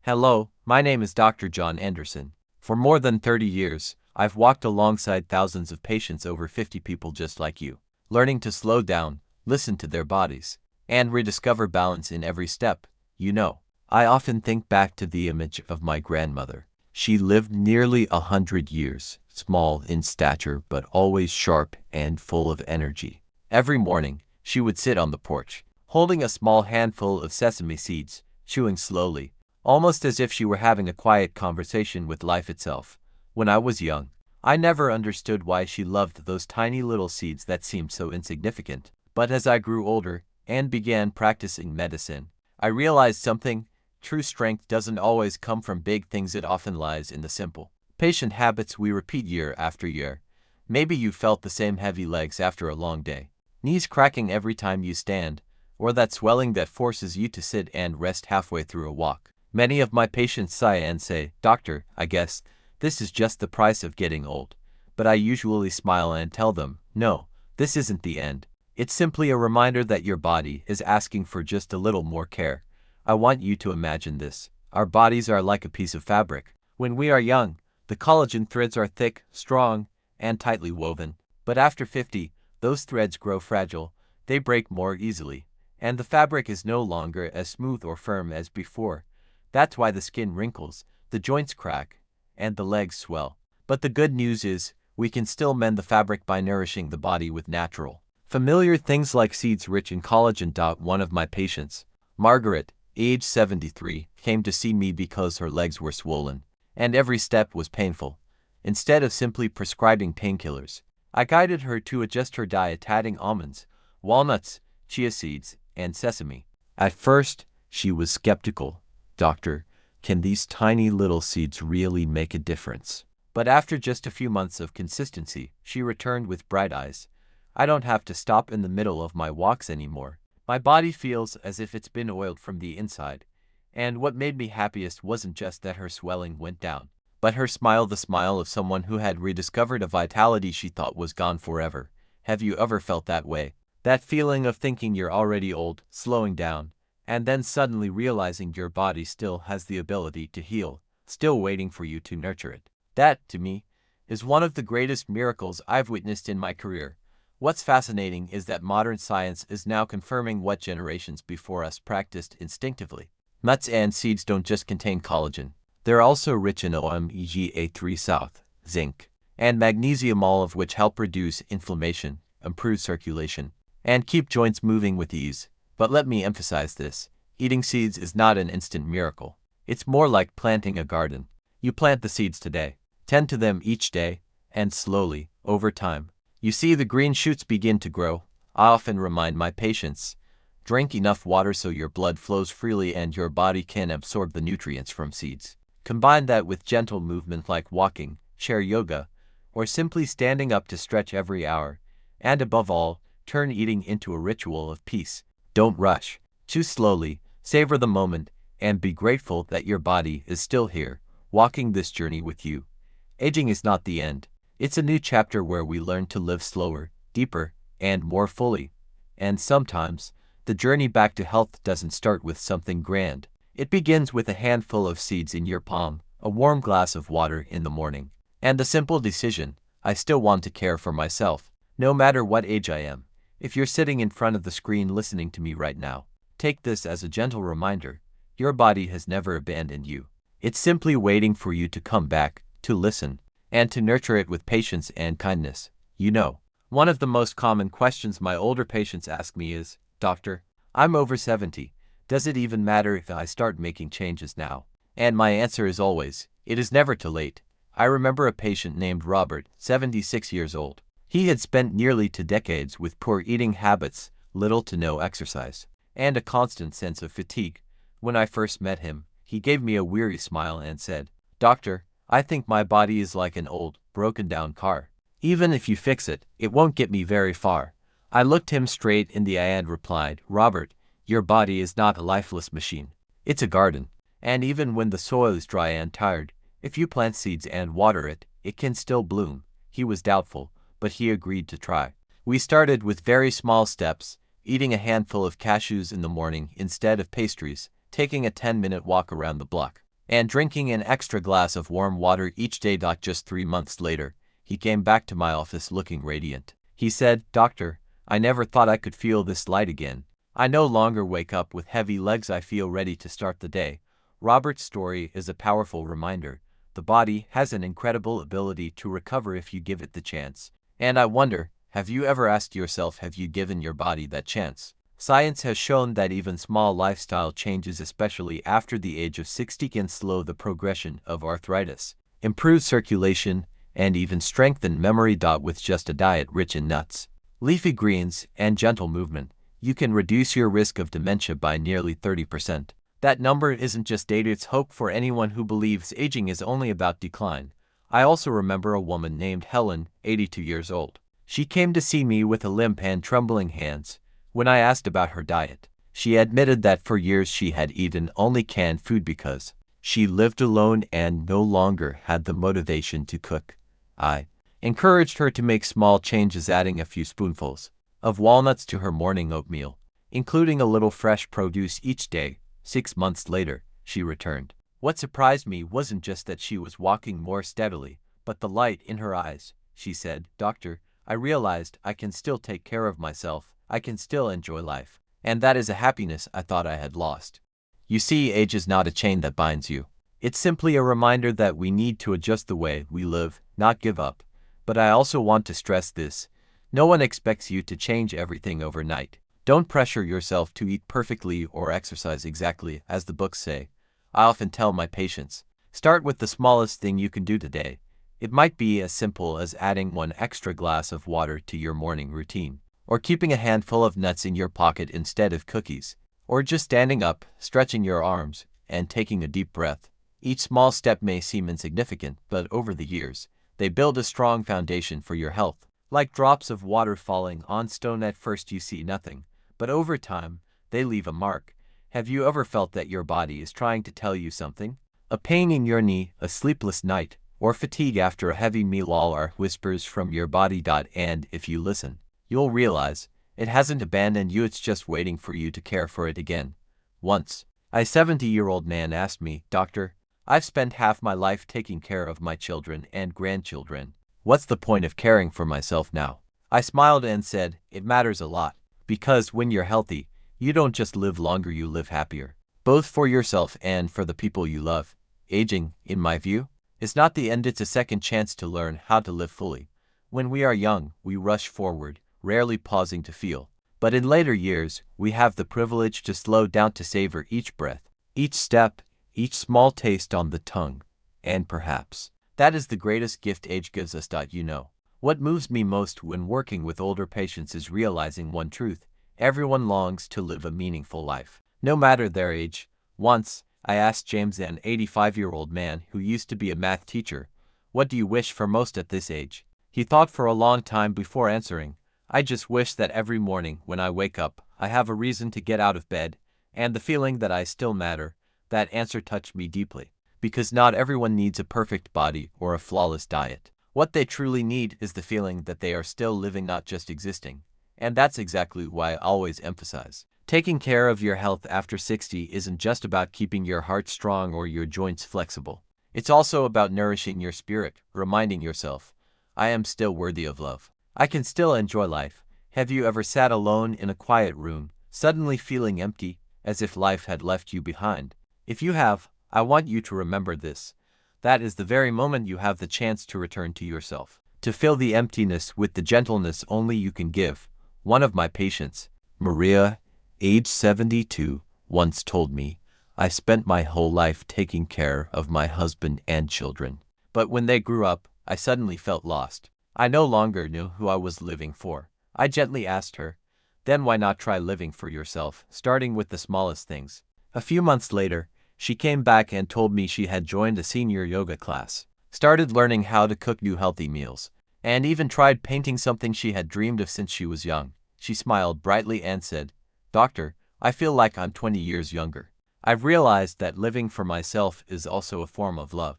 Hello, my name is Dr. John Anderson. For more than 30 years, I've walked alongside thousands of patients, over 50 people just like you, learning to slow down, listen to their bodies, and rediscover balance in every step. I often think back to the image of my grandmother. She lived nearly 100 years, small in stature but always sharp and full of energy. Every morning, she would sit on the porch, holding a small handful of sesame seeds, chewing slowly, almost as if she were having a quiet conversation with life itself. When I was young, I never understood why she loved those tiny little seeds that seemed so insignificant. But as I grew older and began practicing medicine, I realized something. True strength doesn't always come from big things, it often lies in the simple, patient habits we repeat year after year. Maybe you felt the same heavy legs after a long day, knees cracking every time you stand, or that swelling that forces you to sit and rest halfway through a walk. Many of my patients sigh and say, "Doctor, I guess this is just the price of getting old." But I usually smile and tell them, no, this isn't the end. It's simply a reminder that your body is asking for just a little more care. I want you to imagine this. Our bodies are like a piece of fabric. When we are young, the collagen threads are thick, strong, and tightly woven. But after 50, those threads grow fragile, they break more easily, and the fabric is no longer as smooth or firm as before. That's why the skin wrinkles, the joints crack, and the legs swell. But the good news is, we can still mend the fabric by nourishing the body with natural, familiar things like seeds rich in collagen. One of my patients, Margaret, age 73, came to see me because her legs were swollen, and every step was painful. Instead of simply prescribing painkillers, I guided her to adjust her diet, adding almonds, walnuts, chia seeds, and sesame. At first, she was skeptical. "Doctor, can these tiny little seeds really make a difference?" But after just a few months of consistency, she returned with bright eyes. "I don't have to stop in the middle of my walks anymore. My body feels as if it's been oiled from the inside." And what made me happiest wasn't just that her swelling went down, but her smile, the smile of someone who had rediscovered a vitality she thought was gone forever. Have you ever felt that way? That feeling of thinking you're already old, slowing down, and then suddenly realizing your body still has the ability to heal, still waiting for you to nurture it. That, to me, is one of the greatest miracles I've witnessed in my career. What's fascinating is that modern science is now confirming what generations before us practiced instinctively. Nuts and seeds don't just contain collagen. They're also rich in omega-3 South, zinc, and magnesium, all of which help reduce inflammation, improve circulation, and keep joints moving with ease. But let me emphasize this. Eating seeds is not an instant miracle. It's more like planting a garden. You plant the seeds today, tend to them each day, and slowly, over time, you see the green shoots begin to grow. I often remind my patients, drink enough water so your blood flows freely and your body can absorb the nutrients from seeds. Combine that with gentle movement like walking, chair yoga, or simply standing up to stretch every hour, and above all, turn eating into a ritual of peace. Don't rush. Choose slowly, savor the moment, and be grateful that your body is still here, walking this journey with you. Aging is not the end. It's a new chapter where we learn to live slower, deeper, and more fully. And sometimes, the journey back to health doesn't start with something grand. It begins with a handful of seeds in your palm, a warm glass of water in the morning, and the simple decision, I still want to care for myself, no matter what age I am. If you're sitting in front of the screen listening to me right now, take this as a gentle reminder. Your body has never abandoned you. It's simply waiting for you to come back, to listen, and to nurture it with patience and kindness. One of the most common questions my older patients ask me is, "Doctor, I'm over 70. Does it even matter if I start making changes now?" And my answer is always, it is never too late. I remember a patient named Robert, 76 years old. He had spent nearly 2 decades with poor eating habits, little to no exercise, and a constant sense of fatigue. When I first met him, he gave me a weary smile and said, "Doctor, I think my body is like an old, broken-down car. Even if you fix it, it won't get me very far." I looked him straight in the eye and replied, "Robert, your body is not a lifeless machine. It's a garden. And even when the soil is dry and tired, if you plant seeds and water it, it can still bloom." He was doubtful, but he agreed to try. We started with very small steps, eating a handful of cashews in the morning instead of pastries, taking a 10-minute walk around the block, and drinking an extra glass of warm water each day. Just 3 months later, he came back to my office looking radiant. He said, "Doctor, I never thought I could feel this light again. I no longer wake up with heavy legs. I feel ready to start the day." Robert's story is a powerful reminder. The body has an incredible ability to recover if you give it the chance. And I wonder, have you ever asked yourself, have you given your body that chance? Science has shown that even small lifestyle changes, especially after the age of 60, can slow the progression of arthritis, improve circulation, and even strengthen memory. With just a diet rich in nuts, leafy greens, and gentle movement, you can reduce your risk of dementia by nearly 30%. That number isn't just data, it's hope for anyone who believes aging is only about decline. I also remember a woman named Helen, 82 years old. She came to see me with a limp and trembling hands. When I asked about her diet, she admitted that for years she had eaten only canned food because she lived alone and no longer had the motivation to cook. I encouraged her to make small changes, adding a few spoonfuls of walnuts to her morning oatmeal, including a little fresh produce each day. 6 months later, she returned. What surprised me wasn't just that she was walking more steadily, but the light in her eyes. She said, "Doctor, I realized I can still take care of myself. I can still enjoy life. And that is a happiness I thought I had lost." You see, age is not a chain that binds you. It's simply a reminder that we need to adjust the way we live, not give up. But I also want to stress this. No one expects you to change everything overnight. Don't pressure yourself to eat perfectly or exercise exactly as the books say. I often tell my patients, start with the smallest thing you can do today. It might be as simple as adding one extra glass of water to your morning routine, or keeping a handful of nuts in your pocket instead of cookies, or just standing up, stretching your arms, and taking a deep breath. Each small step may seem insignificant, but over the years, they build a strong foundation for your health. Like drops of water falling on stone, at first you see nothing, but over time, they leave a mark. Have you ever felt that your body is trying to tell you something? A pain in your knee, a sleepless night, or fatigue after a heavy meal, all are whispers from your body. And if you listen, you'll realize it hasn't abandoned you, it's just waiting for you to care for it again. Once, a 70-year-old man asked me, "Doctor, I've spent half my life taking care of my children and grandchildren. What's the point of caring for myself now?" I smiled and said, "It matters a lot. Because when you're healthy, you don't just live longer, you live happier, both for yourself and for the people you love." Aging, in my view, is not the end, it's a second chance to learn how to live fully. When we are young, we rush forward, rarely pausing to feel. But in later years, we have the privilege to slow down, to savor each breath, each step, each small taste on the tongue. And perhaps that is the greatest gift age gives us. What moves me most when working with older patients is realizing one truth: everyone longs to live a meaningful life, no matter their age. Once, I asked James, an 85-year-old man who used to be a math teacher, "What do you wish for most at this age?" He thought for a long time before answering, "I just wish that every morning when I wake up, I have a reason to get out of bed, and the feeling that I still matter." That answer touched me deeply, because not everyone needs a perfect body or a flawless diet. What they truly need is the feeling that they are still living, not just existing. And that's exactly why I always emphasize, taking care of your health after 60 isn't just about keeping your heart strong or your joints flexible. It's also about nourishing your spirit, reminding yourself, I am still worthy of love. I can still enjoy life. Have you ever sat alone in a quiet room, suddenly feeling empty, as if life had left you behind? If you have, I want you to remember this. That is the very moment you have the chance to return to yourself, to fill the emptiness with the gentleness only you can give. One of my patients, Maria, age 72, once told me, "I spent my whole life taking care of my husband and children. But when they grew up, I suddenly felt lost. I no longer knew who I was living for." I gently asked her, "Then why not try living for yourself, starting with the smallest things?" A few months later, she came back and told me she had joined a senior yoga class, started learning how to cook new healthy meals, and even tried painting, something she had dreamed of since she was young. She smiled brightly and said, "Doctor, I feel like I'm 20 years younger. I've realized that living for myself is also a form of love."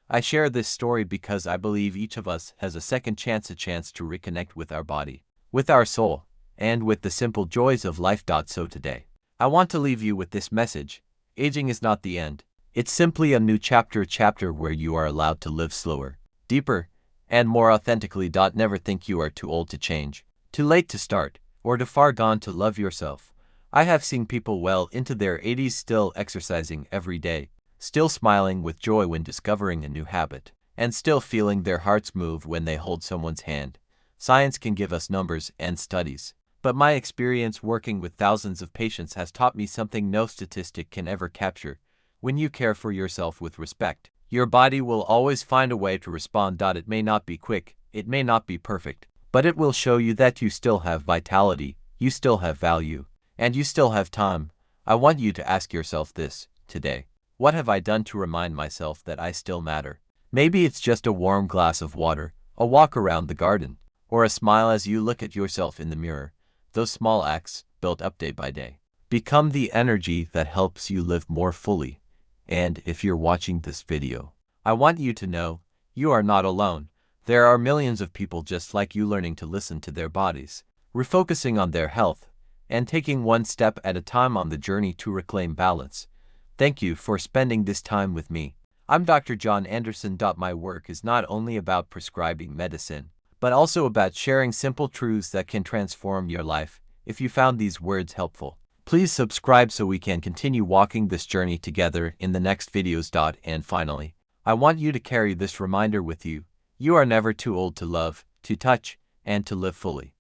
I share this story because I believe each of us has a second chance, a chance to reconnect with our body, with our soul, and with the simple joys of life. So today, I want to leave you with this message. Aging is not the end. It's simply a new chapter where you are allowed to live slower, deeper, and more authentically. Never think you are too old to change, too late to start, or too far gone to love yourself. I have seen people well into their 80s still exercising every day, still smiling with joy when discovering a new habit, and still feeling their hearts move when they hold someone's hand. Science can give us numbers and studies, but my experience working with thousands of patients has taught me something no statistic can ever capture. When you care for yourself with respect, your body will always find a way to respond. It may not be quick, it may not be perfect, but it will show you that you still have vitality, you still have value, and you still have time. I want you to ask yourself this today. What have I done to remind myself that I still matter? Maybe it's just a warm glass of water, a walk around the garden, or a smile as you look at yourself in the mirror. Those small acts, built up day by day, become the energy that helps you live more fully. And if you're watching this video, I want you to know, you are not alone. There are millions of people just like you learning to listen to their bodies, refocusing on their health, and taking one step at a time on the journey to reclaim balance. Thank you for spending this time with me. I'm Dr. John Anderson. My work is not only about prescribing medicine, but also about sharing simple truths that can transform your life. If you found these words helpful, please subscribe so we can continue walking this journey together in the next videos. And finally, I want you to carry this reminder with you. You are never too old to love, to touch, and to live fully.